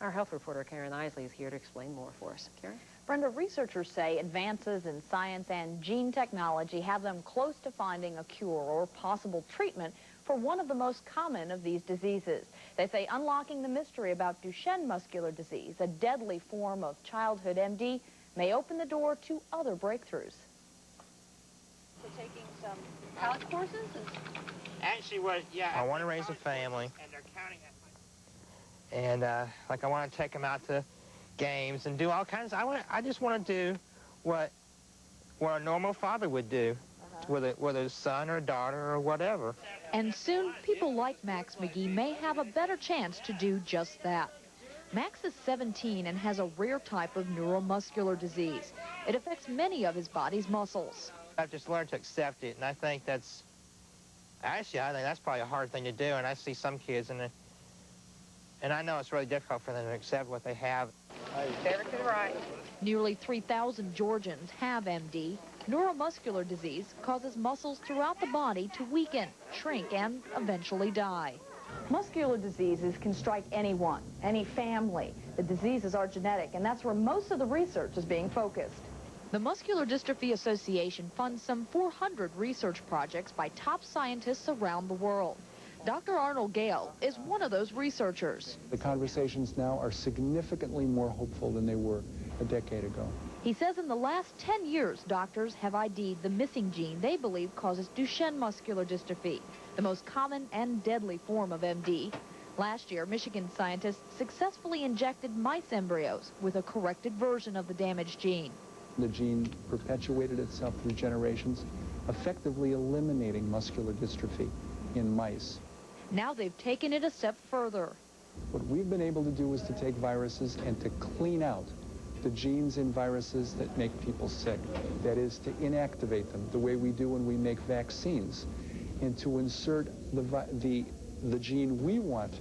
Our health reporter Karen Eisele is here to explain more for us. Karen? Brenda, researchers say advances in science and gene technology have them close to finding a cure or possible treatment for one of the most common of these diseases. They say unlocking the mystery about Duchenne muscular disease, a deadly form of childhood MD, may open the door to other breakthroughs. So taking some college courses? Actually, I want to raise a family. And they're counting at I want to take them out to games and do all kinds. I just want to do what a normal father would do, with a son or a daughter or whatever. And soon, people like Max McGee may have a better chance to do just that. Max is 17 and has a rare type of neuromuscular disease. It affects many of his body's muscles. I've just learned to accept it, and I think that's probably a hard thing to do. And I see some kids, and I know it's really difficult for them to accept what they have. Favorite to the right. Nearly 3,000 Georgians have MD. Neuromuscular disease causes muscles throughout the body to weaken, shrink, and eventually die. Muscular diseases can strike anyone, any family. The diseases are genetic, and that's where most of the research is being focused. The Muscular Dystrophy Association funds some 400 research projects by top scientists around the world. Dr. Arnold Gale is one of those researchers. The conversations now are significantly more hopeful than they were a decade ago. He says in the last 10 years, doctors have ID'd the missing gene they believe causes Duchenne muscular dystrophy, the most common and deadly form of MD. Last year, Michigan scientists successfully injected mice embryos with a corrected version of the damaged gene. The gene perpetuated itself through generations, effectively eliminating muscular dystrophy in mice. Now they've taken it a step further. What we've been able to do is to take viruses and to clean out the genes in viruses that make people sick. That is, to inactivate them the way we do when we make vaccines, and to insert the gene we want.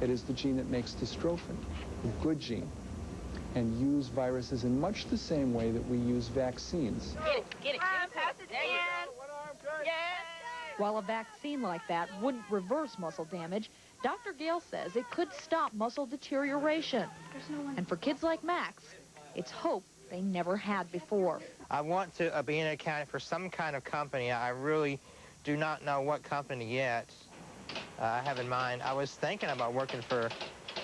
It is the gene that makes dystrophin, a good gene, and use viruses in much the same way that we use vaccines. Get it. Pass it, there you go. One arm, good. Yes. While a vaccine like that wouldn't reverse muscle damage, Dr. Gale says it could stop muscle deterioration. And for kids like Max, it's hope they never had before. I want to be in accounting for some kind of company. I really do not know what company yet I have in mind. I was thinking about working for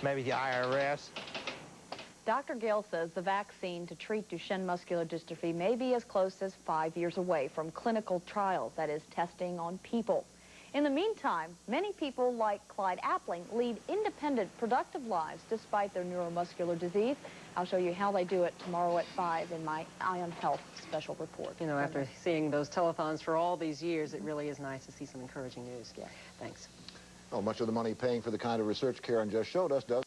maybe the IRS. Dr. Gale says the vaccine to treat Duchenne muscular dystrophy may be as close as 5 years away from clinical trials, that is, testing on people. In the meantime, many people like Clyde Appling lead independent, productive lives despite their neuromuscular disease. I'll show you how they do it tomorrow at 5 in my Eye on Health special report. You know, after seeing those telethons for all these years, it really is nice to see some encouraging news. Yeah. Thanks. Well, much of the money paying for the kind of research Karen just showed us does